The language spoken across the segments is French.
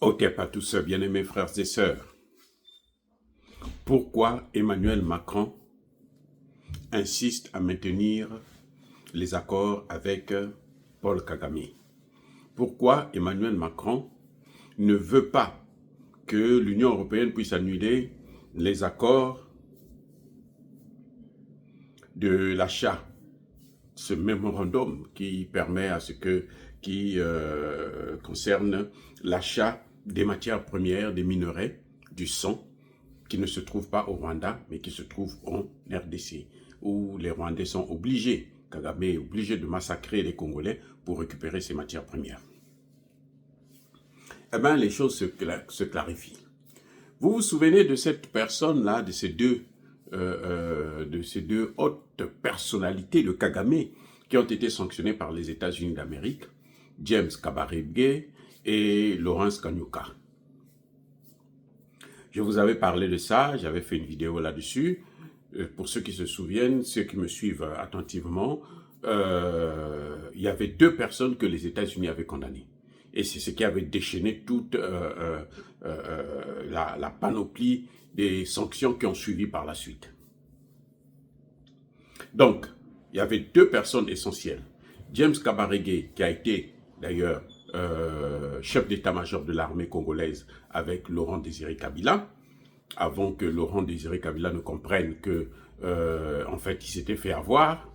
Ok, pas tous, bien-aimés frères et sœurs. Pourquoi Emmanuel Macron insiste à maintenir les accords avec Paul Kagame? Pourquoi Emmanuel Macron ne veut pas que l'Union européenne puisse annuler les accords de l'achat, ce mémorandum qui permet à ce que, qui concerne l'achat des matières premières, des minerais, du sang, qui ne se trouve pas au Rwanda, mais qui se trouve en RDC, où les Rwandais sont obligés, Kagame est obligé de massacrer les Congolais pour récupérer ces matières premières. Eh bien, les choses se clarifient. Vous vous souvenez de cette personne-là, de ces deux hautes personnalités de Kagame qui ont été sanctionnées par les États-Unis d'Amérique, James Kabarebe et Lawrence Kanyuka. Je vous avais parlé de ça, j'avais fait une vidéo là-dessus. Pour ceux qui se souviennent, ceux qui me suivent attentivement, il y avait deux personnes que les États-Unis avaient condamnées. Et c'est ce qui avait déchaîné toute la panoplie des sanctions qui ont suivi par la suite. Donc, il y avait deux personnes essentielles. James Kabarebe, qui a été d'ailleurs chef d'état-major de l'armée congolaise avec Laurent Désiré Kabila, avant que Laurent Désiré Kabila ne comprenne que, en fait, il s'était fait avoir.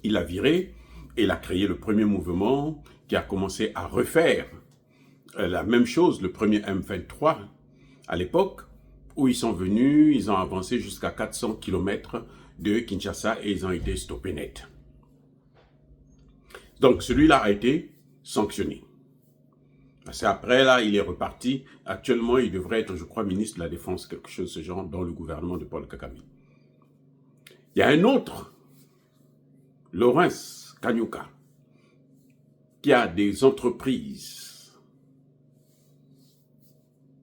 Il a viré et il a créé le premier mouvement qui a commencé à refaire la même chose, le premier M23 à l'époque, où ils sont venus, ils ont avancé jusqu'à 400 km de Kinshasa et ils ont été stoppés net. Donc celui-là a été sanctionné. C'est après, là, il est reparti. Actuellement, il devrait être, je crois, ministre de la Défense, quelque chose de ce genre, dans le gouvernement de Paul Kagame. Il y a un autre, Lawrence Kanyuka, qui a des entreprises.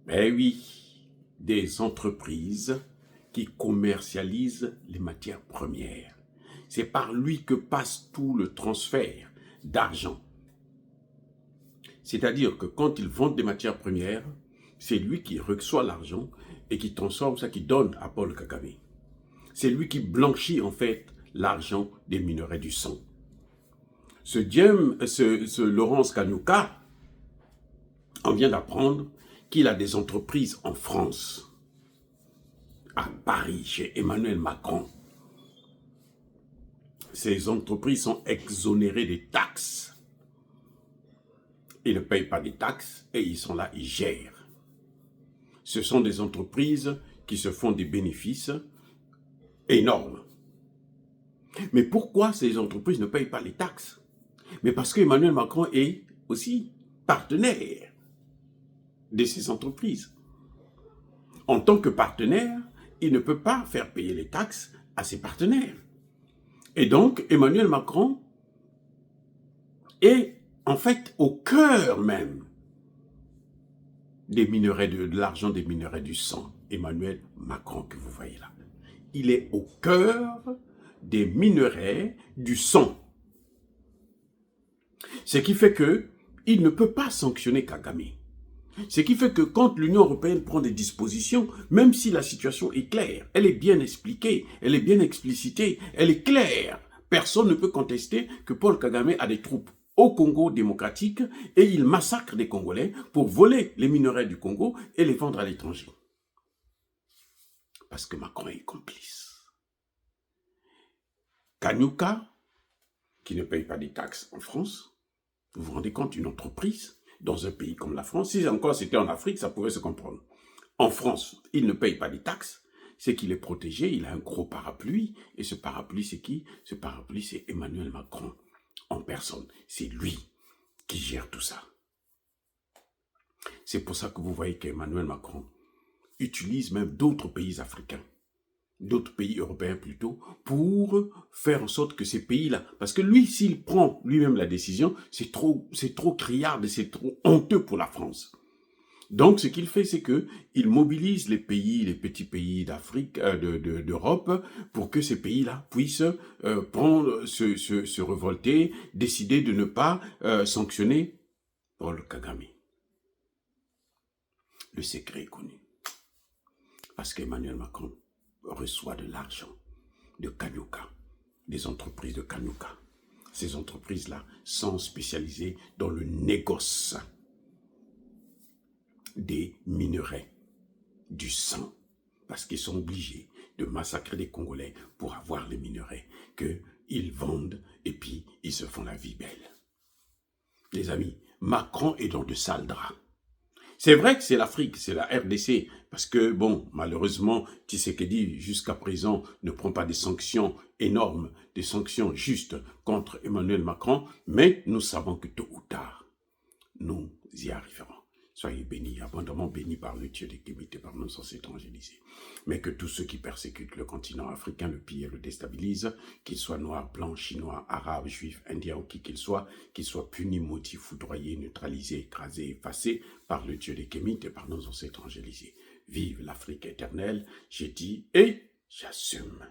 Eh oui, des entreprises qui commercialisent les matières premières. C'est par lui que passe tout le transfert d'argent. C'est-à-dire que quand ils vendent des matières premières, c'est lui qui reçoit l'argent et qui transforme ça, qui donne à Paul Kagame. C'est lui qui blanchit en fait l'argent des minerais du sang. Ce Lawrence Kanyuka, on vient d'apprendre qu'il a des entreprises en France, à Paris, chez Emmanuel Macron. Ces entreprises sont exonérées des taxes. Ils ne payent pas des taxes et ils sont là, ils gèrent. Ce sont des entreprises qui se font des bénéfices énormes. Mais pourquoi ces entreprises ne payent pas les taxes? Mais parce qu'Emmanuel Macron est aussi partenaire de ces entreprises. En tant que partenaire, il ne peut pas faire payer les taxes à ses partenaires. Et donc, Emmanuel Macron est en fait au cœur même des minerais de l'argent des minerais du sang. Emmanuel Macron que vous voyez là. Il est au cœur des minerais du sang. Ce qui fait qu'il ne peut pas sanctionner Kagame. Ce qui fait que quand l'Union européenne prend des dispositions, même si la situation est claire, elle est bien expliquée, elle est bien explicitée, elle est claire. Personne ne peut contester que Paul Kagame a des troupes au Congo démocratique et il massacre des Congolais pour voler les minerais du Congo et les vendre à l'étranger. Parce que Macron est complice. Kanyuka, qui ne paye pas des taxes en France, vous vous rendez compte, une entreprise dans un pays comme la France, si encore c'était en Afrique, ça pouvait se comprendre. En France, il ne paye pas des taxes, c'est qu'il est protégé, il a un gros parapluie, et ce parapluie, c'est qui? Ce parapluie, c'est Emmanuel Macron en personne. C'est lui qui gère tout ça. C'est pour ça que vous voyez qu'Emmanuel Macron utilise même d'autres pays africains, d'autres pays européens plutôt, pour faire en sorte que ces pays-là, parce que lui, s'il prend lui-même la décision, c'est trop criard et c'est trop honteux pour la France. Donc, ce qu'il fait, c'est qu'il mobilise les pays, les petits pays d'Afrique, d'Europe, pour que ces pays-là puissent se révolter, décider de ne pas sanctionner Paul Kagame. Le secret est connu. Parce qu'Emmanuel Macron reçoit de l'argent de Kanyuka, des entreprises de Kanyuka. Ces entreprises-là sont spécialisées dans le négoce des minerais, du sang, parce qu'ils sont obligés de massacrer les Congolais pour avoir les minerais qu'ils vendent et puis ils se font la vie belle. Les amis, Macron est dans de sales draps. C'est vrai que c'est l'Afrique, c'est la RDC, parce que, bon, malheureusement, Tshisekedi, jusqu'à présent, ne prend pas des sanctions énormes, des sanctions justes contre Emmanuel Macron, mais nous savons que tôt ou tard, nous y arriverons. Soyez bénis, abondamment bénis par le Dieu des Kémites, par nos ancêtres évangélisés. Mais que tous ceux qui persécutent le continent africain, le pillent et le déstabilisent, qu'ils soient noirs, blancs, chinois, arabes, juifs, indiens ou qui qu'ils soient punis, maudits, foudroyés, neutralisés, écrasés, effacés par le Dieu des Kémites et par nos ancêtres évangélisés. Vive l'Afrique éternelle, j'ai dit et j'assume.